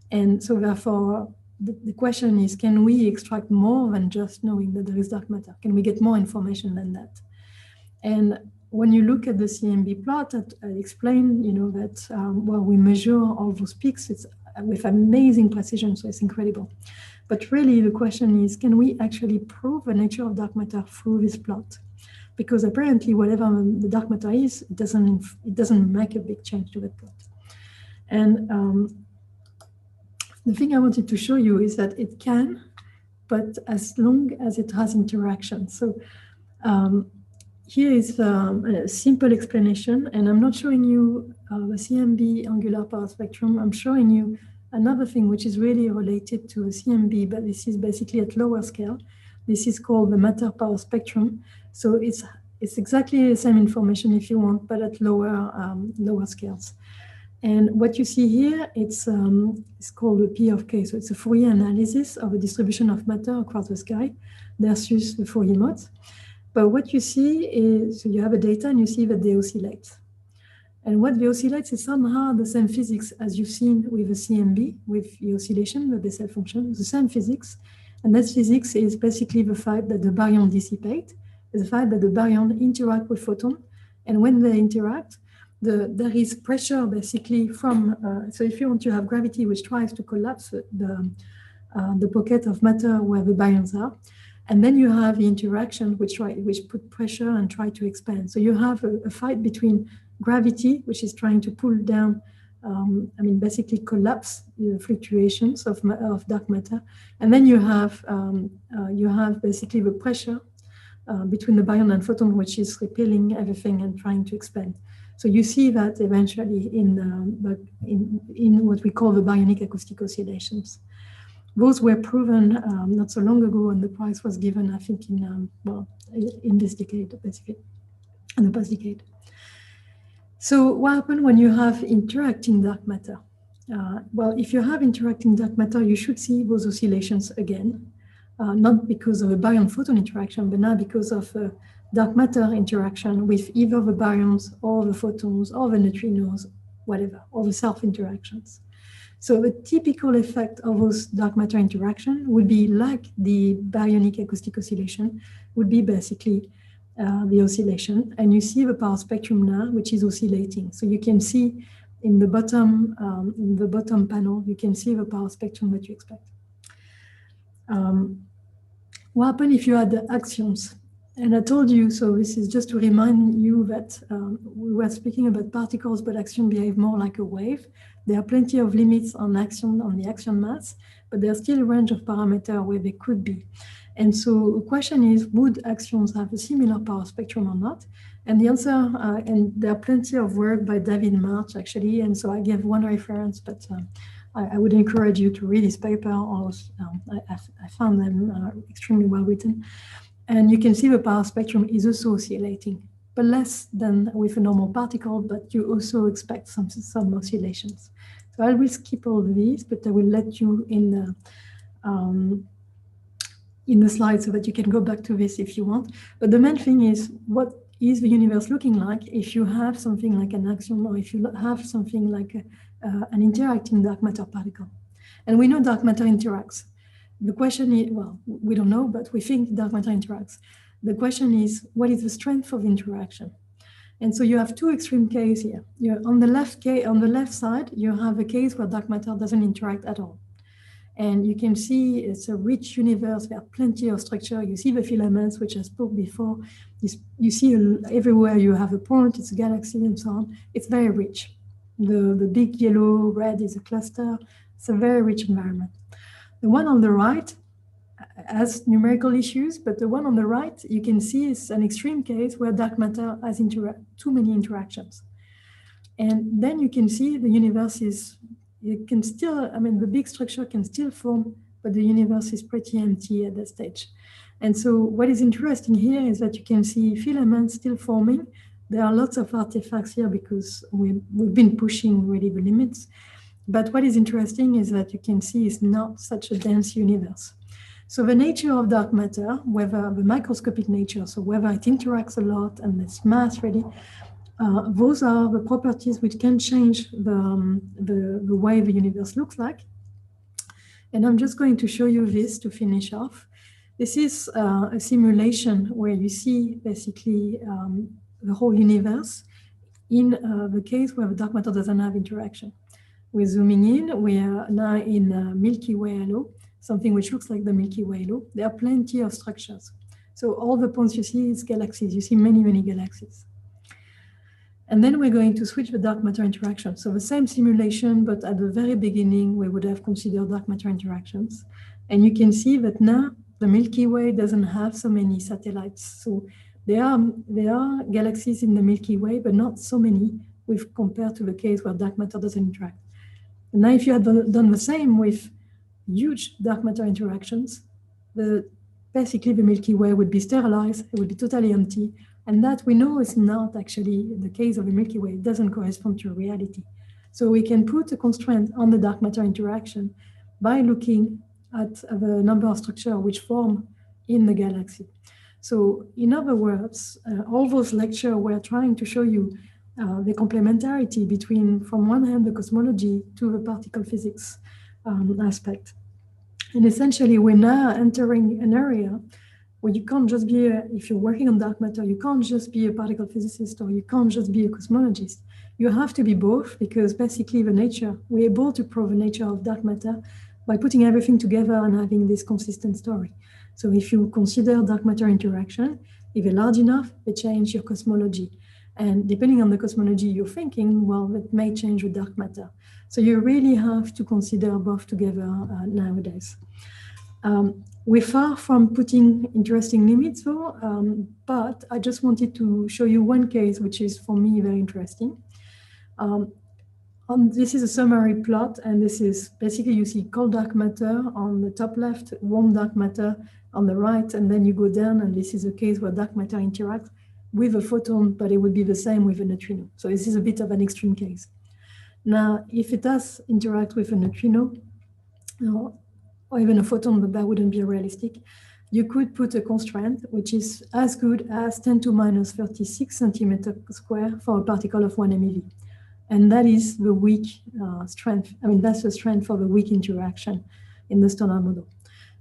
And so therefore, the question is, can we extract more than just knowing that there is dark matter? Can we get more information than that? And when you look at the CMB plot, I explained, that well, we measure all those peaks. It's with amazing precision, so it's incredible. But really, the question is, can we actually prove the nature of dark matter through this plot? Because apparently, whatever the dark matter is, it doesn't make a big change to that plot. And the thing I wanted to show you is that it can, but as long as it has interaction. So here is a simple explanation, and I'm not showing you the CMB angular power spectrum. I'm showing you another thing which is really related to CMB, but this is basically at lower scale. This is called the matter power spectrum. So it's exactly the same information if you want, but at lower scales. And what you see here, it's called the P of K. So it's a Fourier analysis of a distribution of matter across the sky versus the Fourier modes. But what you see is, so you have a data and you see that they oscillate. And what they oscillate is somehow the same physics as you've seen with the CMB, with the oscillation, the Bessel function, the same physics. And that physics is basically the fact that the baryons dissipate, the fact that the baryons interact with photon. And when they interact, there is pressure basically from, so if you want to have gravity which tries to collapse the pocket of matter where the baryons are, and then you have the interaction which put pressure and try to expand. So you have a fight between gravity, which is trying to pull down, basically collapse the fluctuations of dark matter. And then you have basically the pressure between the baryon and photon, which is repelling everything and trying to expand. So you see that eventually in what we call the baryonic acoustic oscillations. Those were proven not so long ago, and the prize was given, I think, in this decade, basically, in the past decade. So what happens when you have interacting dark matter? Well, if you have interacting dark matter, you should see those oscillations again, not because of a baryon-photon interaction, but now because of dark matter interaction with either the baryons or the photons or the neutrinos, whatever, or the self-interactions. So the typical effect of those dark matter interaction would be like the baryonic acoustic oscillation, would be basically the oscillation. And you see the power spectrum now, which is oscillating. So you can see in the bottom panel, you can see the power spectrum that you expect. What happens if you add the axions? And I told you, so this is just to remind you that we were speaking about particles, but axions behave more like a wave. There are plenty of limits on the axion mass, but there's still a range of parameters where they could be. And so the question is, would axions have a similar power spectrum or not? And the answer, and there are plenty of work by David March, actually, and so I gave one reference, but I would encourage you to read his paper. I found them extremely well written. And you can see the power spectrum is also oscillating, but less than with a normal particle, but you also expect some oscillations. So I will skip all of these, but I will let you in the slide so that you can go back to this if you want. But the main thing is, what is the universe looking like if you have something like an axion, or if you have something like an interacting dark matter particle? And we know dark matter interacts. the question is, well, we don't know, but we think dark matter interacts. The question is, what is the strength of interaction? And so you have two extreme cases here. You're on the left side, you have a case where dark matter doesn't interact at all. And you can see it's a rich universe. There are plenty of structure. You see the filaments, which I spoke before. You see everywhere you have a point, it's a galaxy and so on. It's very rich. The big yellow, red is a cluster. It's a very rich environment. The one on the right has numerical issues, but the one on the right, you can see is an extreme case where dark matter has too many interactions. And then you can see the universe is, you can still, I mean, the big structure can still form, but the universe is pretty empty at that stage. And so what is interesting here is that you can see filaments still forming. There are lots of artifacts here because we've been pushing really the limits. But what is interesting is that you can see it's not such a dense universe. So the nature of dark matter, whether the microscopic nature, so whether it interacts a lot and it's mass really, those are the properties which can change the way the universe looks like. And I'm just going to show you this to finish off. This is a simulation where you see basically the whole universe in the case where the dark matter doesn't have interaction. We're zooming in, we are now in Milky Way halo, something which looks like the Milky Way halo. There are plenty of structures. So all the points you see is galaxies. You see many, many galaxies. And then we're going to switch the dark matter interaction. So the same simulation, but at the very beginning, we would have considered dark matter interactions. And you can see that now the Milky Way doesn't have so many satellites. So there are galaxies in the Milky Way, but not so many compared to the case where dark matter doesn't interact. And now if you had done the same with huge dark matter interactions, basically the Milky Way would be sterilized, it would be totally empty. And that we know is not actually the case of the Milky Way. It doesn't correspond to reality. So we can put a constraint on the dark matter interaction by looking at the number of structures which form in the galaxy. So in other words, all those lectures were trying to show you the complementarity between, from one hand, the cosmology to the particle physics aspect. And essentially, we're now entering an area where you can't just be, if you're working on dark matter, you can't just be a particle physicist or you can't just be a cosmologist. You have to be both because basically we're able to prove the nature of dark matter by putting everything together and having this consistent story. So if you consider dark matter interaction, if they're large enough, they change your cosmology. And depending on the cosmology you're thinking, well, it may change with dark matter. So you really have to consider both together nowadays. We're far from putting interesting limits though, but I just wanted to show you one case which is for me very interesting. This is a summary plot, and this is basically you see cold dark matter on the top left, warm dark matter on the right, and then you go down, and this is a case where dark matter interacts with a photon, but it would be the same with a neutrino. So this is a bit of an extreme case. Now, if it does interact with a neutrino, or even a photon, but that wouldn't be realistic, you could put a constraint which is as good as 10 to minus 36 centimeters square for a particle of 1 MeV. And that is the weak strength. I mean, that's the strength for the weak interaction in the standard model.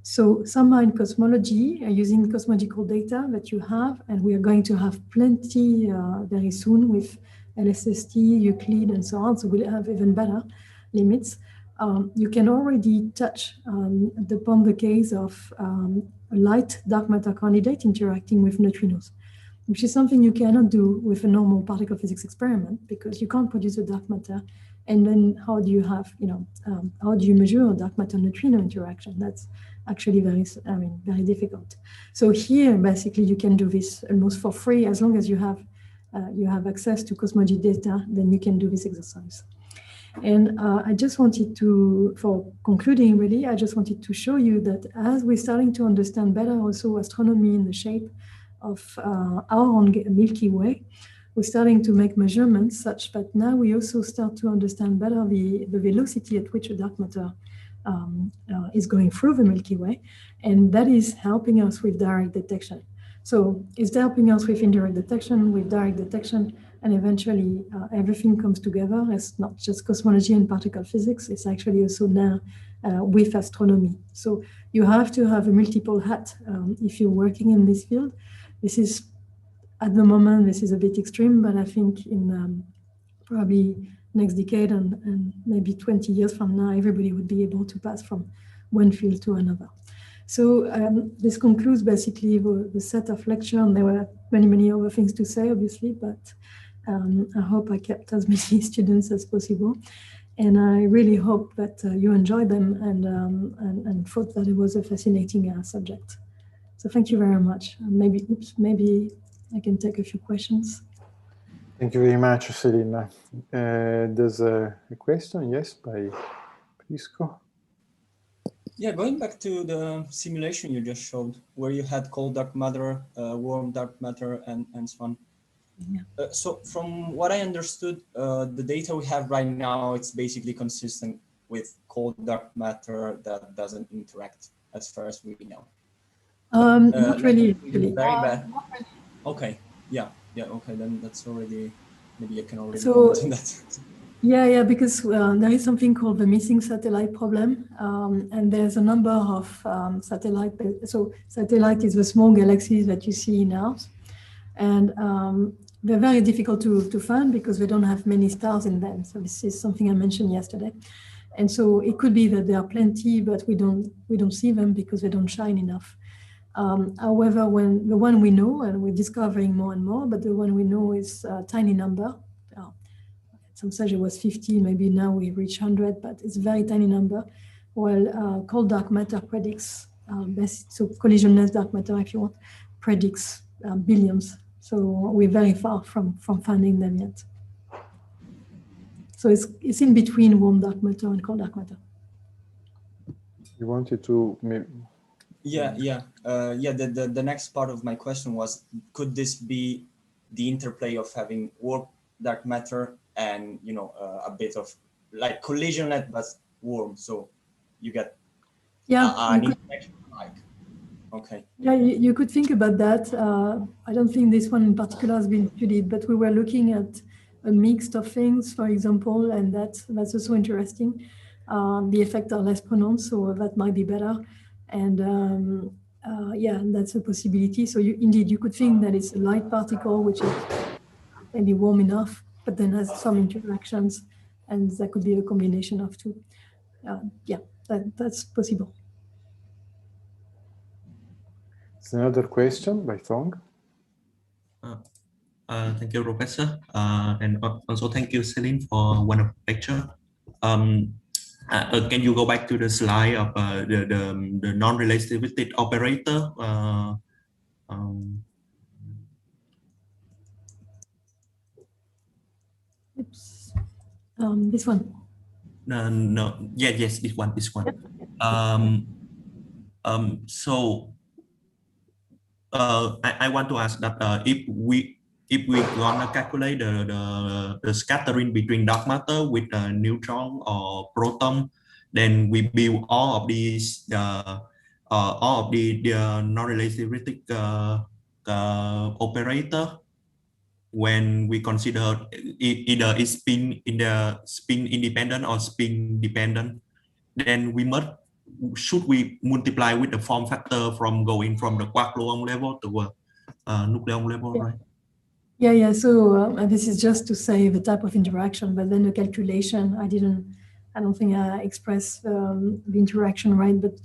So somehow in cosmology, using cosmological data that you have, and we are going to have plenty very soon with LSST, Euclid, and so on, so we'll have even better limits. You can already touch upon the case of a light dark matter candidate interacting with neutrinos, which is something you cannot do with a normal particle physics experiment because you can't produce a dark matter. And then how do you have, how do you measure a dark matter neutrino interaction? That's actually very difficult. So here, basically, you can do this almost for free as long as you have access to cosmology data. Then you can do this exercise. And I just wanted to, for concluding, really, I just wanted to show you that as we're starting to understand better also astronomy in the shape of our own Milky Way, we're starting to make measurements such that now we also start to understand better the velocity at which a dark matter is going through the Milky Way, and that is helping us with direct detection. So it's helping us with indirect detection, with direct detection, and eventually everything comes together. It's not just cosmology and particle physics, it's actually also now with astronomy. So you have to have a multiple hat if you're working in this field. This is, at the moment, this is a bit extreme, but I think in probably next decade and maybe 20 years from now, everybody would be able to pass from one field to another. So this concludes basically the set of lecture, and there were many other things to say, obviously, but I hope I kept as many students as possible. And I really hope that you enjoyed them and thought that it was a fascinating subject. So thank you very much. Maybe I can take a few questions. Thank you very much, Selina. There's a question, yes, by Prisco. Yeah, going back to the simulation you just showed, where you had cold dark matter, warm dark matter, and so on. Yeah. So from what I understood, the data we have right now, it's basically consistent with cold dark matter that doesn't interact, as far as we know. Not really. Very bad. Okay. Yeah. Okay. Then that's already, maybe I can already comment on that. Yeah, because there is something called the missing satellite problem, and there's a number of satellite. So satellite is the small galaxies that you see in Earth, and they're very difficult to find because they don't have many stars in them. So this is something I mentioned yesterday, and so it could be that there are plenty, but we don't see them because they don't shine enough. However, when the one we know, and we're discovering more and more, but the one we know is a tiny number. Some stage it was 50, maybe now we reach 100, but it's a very tiny number. Well, cold dark matter predicts, so collisionless dark matter, if you want, predicts billions. So we're very far from finding them yet. So it's in between warm dark matter and cold dark matter. You wanted to maybe... The next part of my question was, could this be the interplay of having warm dark matter and a bit of like collisionless but warm, so you get an interaction like. Okay. Yeah, you could think about that. I don't think this one in particular has been studied, but we were looking at a mix of things, for example, and that's also interesting. The effects are less pronounced, so that might be better. And that's a possibility. So indeed, you could think that it's a light particle, which is maybe warm enough, but then has some interactions, and that could be a combination of two. That's possible. It's another question by Thong. Thank you, Professor, and also thank you, Celine, for wonderful lecture. Can you go back to the slide of the non-relativistic operator? Oops. This one. No. Yes, this one. So I want to ask that if we gonna calculate the scattering between dark matter with a neutron or proton, then we build all of these all of the non-relativistic operator when we consider either it's spin independent or spin dependent, then should we multiply with the form factor from going from the quark gluon level to nucleon level, right? Yeah. So this is just to say the type of interaction, but then the calculation, I don't think I expressed the interaction right, but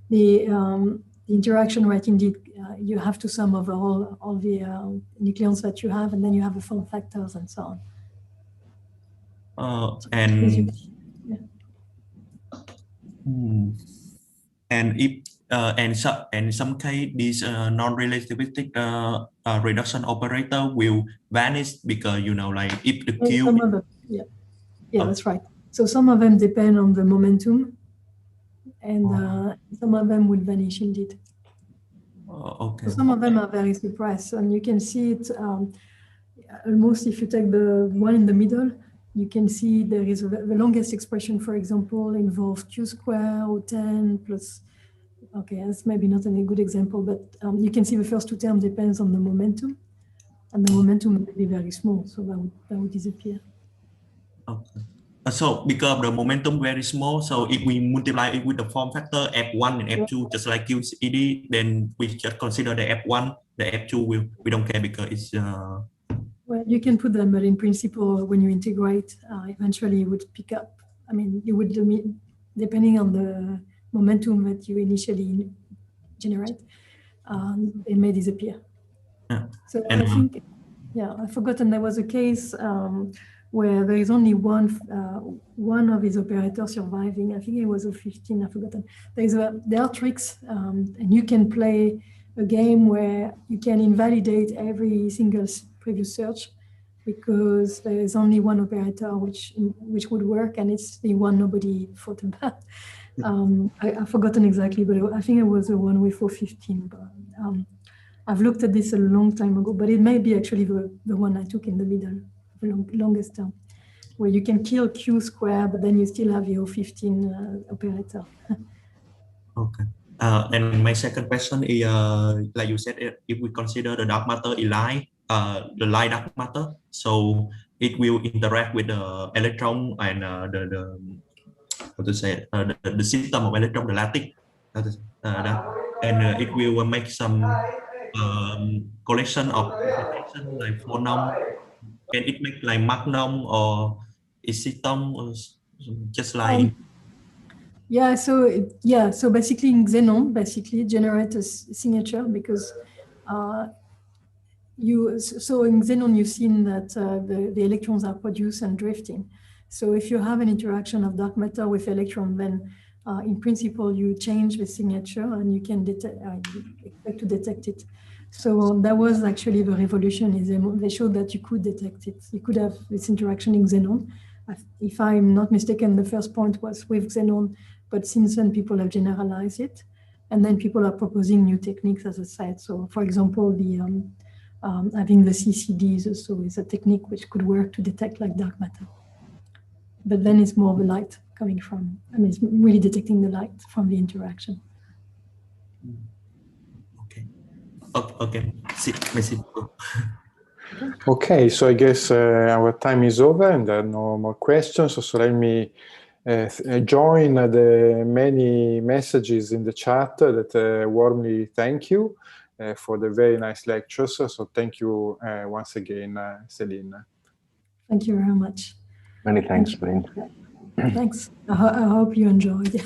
the interaction right, indeed, you have to sum over all the nucleons that you have, and then you have the form factors and so on. And if in some case this non-relativistic reduction operator will vanish because like if the Q. That's right. So some of them depend on the momentum, and some of them will vanish indeed. Okay. So some of them are very suppressed, and you can see it almost if you take the one in the middle. You can see there is the longest expression, for example, involves Q square or 10 plus. Okay, that's maybe not a good example, but you can see the first two terms depends on the momentum, and the momentum will be very small, so that would disappear. Okay. So because the momentum very small, so if we multiply it with the form factor F1 and F2, just like QED, then we just consider the F1, the F2 we don't care because it's well, you can put them, but in principle, when you integrate, eventually you would pick up. I mean, you would, depending on the momentum that you initially generate, it may disappear. Yeah. So I think, yeah, I've forgotten there was a case where there is only one of his operators surviving. I think it was a 15, I've forgotten. There are tricks, and you can play a game where you can invalidate every single previous search because there is only one operator which would work, and it's the one nobody thought about. I've forgotten exactly, but I think it was the one with 415. But I've looked at this a long time ago, but it may be actually the one I took in the middle, the longest term, where you can kill Q squared, but then you still have your 15 operator. Okay. And my second question is, like you said, if we consider the dark matter align, the light dark matter, so it will interact with the electron and the how to say the system of electron, the lattice, and it will make some collection of information like phonon. Can it make like magnum or exciton or just like? Yeah, so basically in Xenon, generate a signature because so in Xenon you've seen that the electrons are produced and drifting. So if you have an interaction of dark matter with electron, then in principle you change the signature and you can expect to detect it. So that was actually the revolution. They showed that you could detect it. You could have this interaction in Xenon. If I'm not mistaken, the first point was with Xenon, but since then people have generalized it, and then people are proposing new techniques, as I said. So, for example, having the CCDs also is a technique which could work to detect like dark matter. But then it's more the light coming from. I mean, it's really detecting the light from the interaction. Okay. Okay. Okay, so I guess our time is over and there are no more questions. So let me join the many messages in the chat that warmly thank you for the very nice lectures. So thank you once again, Céline. Thank you very much. Many thanks, Blaine. Thanks. I hope you enjoyed.